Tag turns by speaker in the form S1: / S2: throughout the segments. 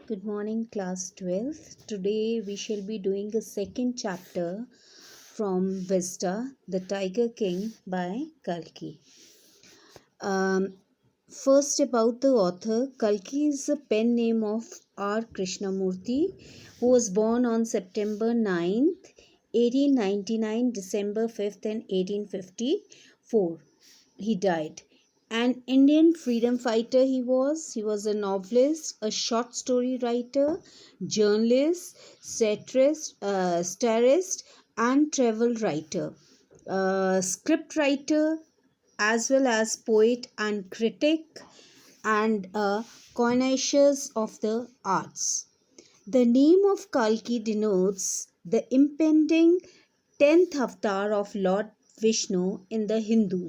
S1: Good morning, class 12th. Today we shall be doing a second chapter from Vista, The Tiger King by Kalki. First, about the author, Kalki is a pen name of R. Krishnamurti, who was born on September 9th, 1899, December 5th, and 1854. He died. An Indian freedom fighter he was a novelist, a short story writer, journalist, satirist, and travel writer, script writer, as well as poet and critic, and a connoisseur of the arts. The name of Kalki denotes the impending 10th avatar of Lord Vishnu in the Hindu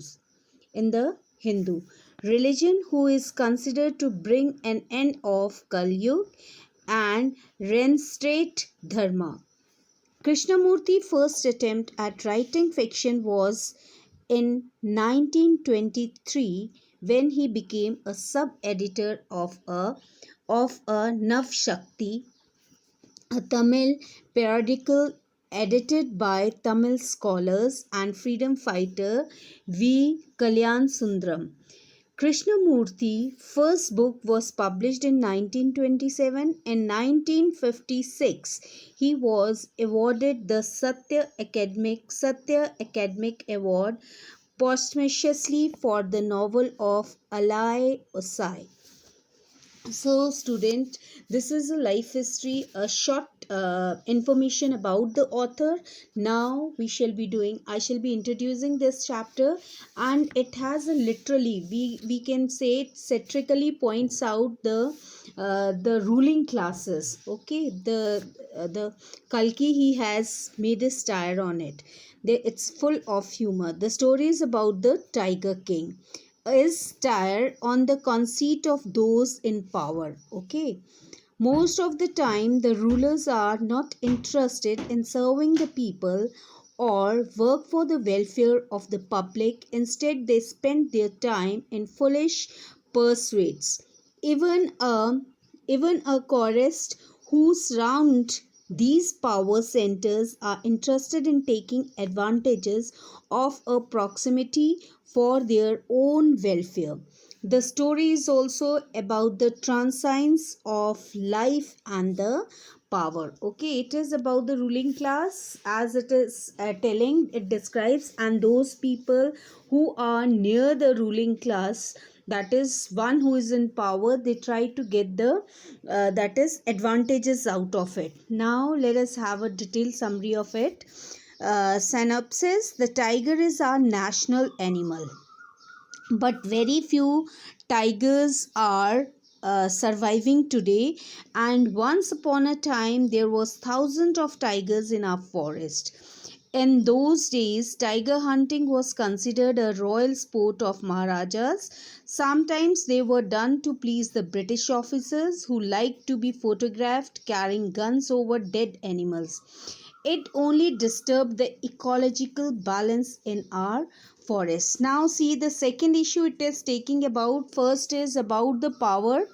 S1: religion, who is considered to bring an end of Kali Yuga and reinstate Dharma. Krishnamurti's first attempt at writing fiction was in 1923 when he became a sub-editor of a Navshakti, a Tamil periodical edited by Tamil scholars and freedom fighter V. Kalyan Sundaram. Krishnamurti's first book was published in 1927. In 1956, he was awarded the Satya Academic Award posthumously for the novel of Alai Osai. So, student, this is a life history, a short information about the author. Now I shall be introducing this chapter, and it has a literally, we can say it satirically points out the ruling classes. Okay, the Kalki, he has made a style on it. It's full of humor. The story is about the Tiger King, is tired on the conceit of those in power. Okay, most of the time the rulers are not interested in serving the people or work for the welfare of the public. Instead, they spend their time in foolish pursuits. Even a chorus who surround these power centers are interested in taking advantages of a proximity for their own welfare. The story is also about the transience of life and the power. Okay, it is about the ruling class, as it is telling, it describes, and those people who are near the ruling class, that is one who is in power, they try to get the that is advantages out of it. Now let us have a detailed summary of it. Synopsis: the tiger is our national animal, but very few tigers are surviving today, and once upon a time there was thousands of tigers in our forest. In those days, tiger hunting was considered a royal sport of Maharajas. Sometimes they were done to please the British officers who liked to be photographed carrying guns over dead animals. It only disturbed the ecological balance in our forests. Now see the second issue it is taking about. First is about the power.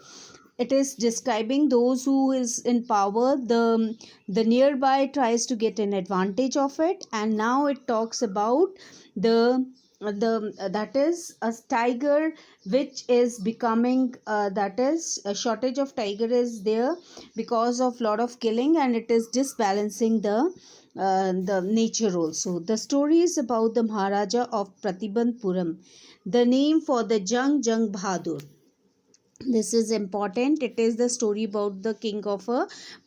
S1: It is describing those who is in power, the nearby tries to get an advantage of it. And now it talks about the that is a tiger which is becoming, that is a shortage of tiger is there because of lot of killing, and it is disbalancing the nature also. The story is about the Maharaja of Pratibandpuram, the name for the Jang Bahadur. This is important. It is the story about the king of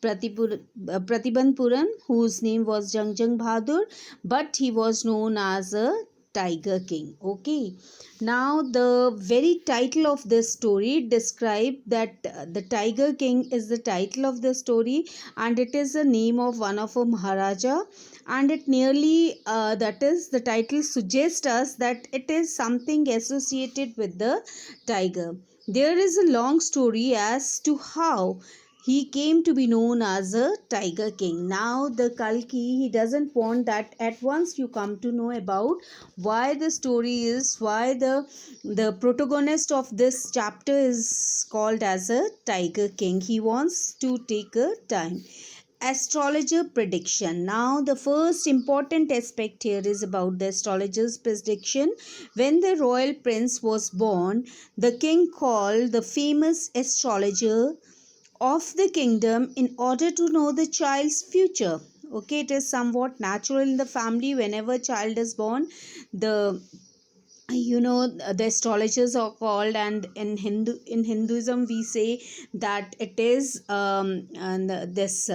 S1: Pratibandpuram, whose name was Jang Bahadur, but he was known as a Tiger King. Okay, now the very title of this story describe that the Tiger King is the title of the story, and it is the name of one of a Maharaja, and it nearly that is the title suggests us that it is something associated with the tiger. There is a long story as to how he came to be known as a Tiger King. Now the Kalki, he doesn't want that at once you come to know about why the story is, why the protagonist of this chapter is called as a Tiger King. He wants to take a time. Astrologer prediction. Now the first important aspect here is about the astrologer's prediction. When the royal prince was born, the king called the famous astrologer of the kingdom in order to know the child's future. Okay, it is somewhat natural in the family. Whenever child is born, the the astrologers are called, and in Hinduism we say that it is and this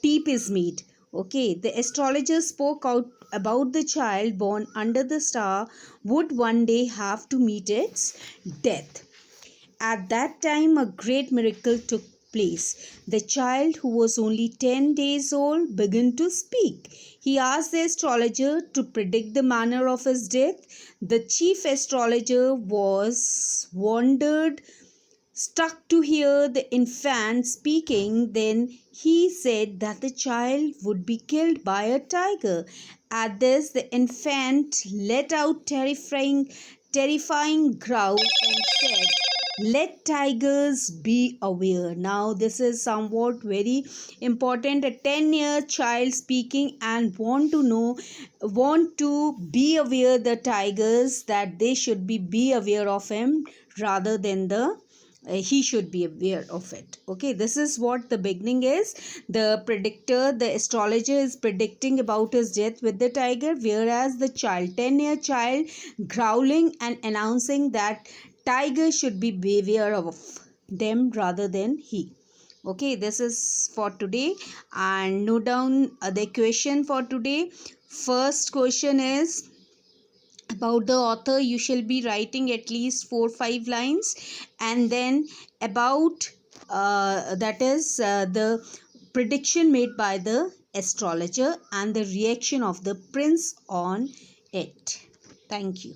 S1: teep is made. Okay, the astrologer spoke out about the child born under the star would one day have to meet its death. At that time, a great miracle took place. The child, who was only 10 days old, began to speak. He asked the astrologer to predict the manner of his death. The chief astrologer was wondered, struck to hear the infant speaking. Then he said that the child would be killed by a tiger. At this, the infant let out terrifying growl and said, "Let tigers be aware." Now this is somewhat very important. A 10-year child speaking and want to be aware the tigers, that they should be aware of him rather than he should be aware of it. Okay, this is what the beginning is. The predictor, the astrologer, is predicting about his death with the tiger, whereas the child, 10-year child, growling and announcing that tiger should be beware of them rather than he. Okay, this is for today, and note down the question for today. First question is about the author. You shall be writing at least 4-5 lines, and then about that is the prediction made by the astrologer and the reaction of the prince on it. Thank you.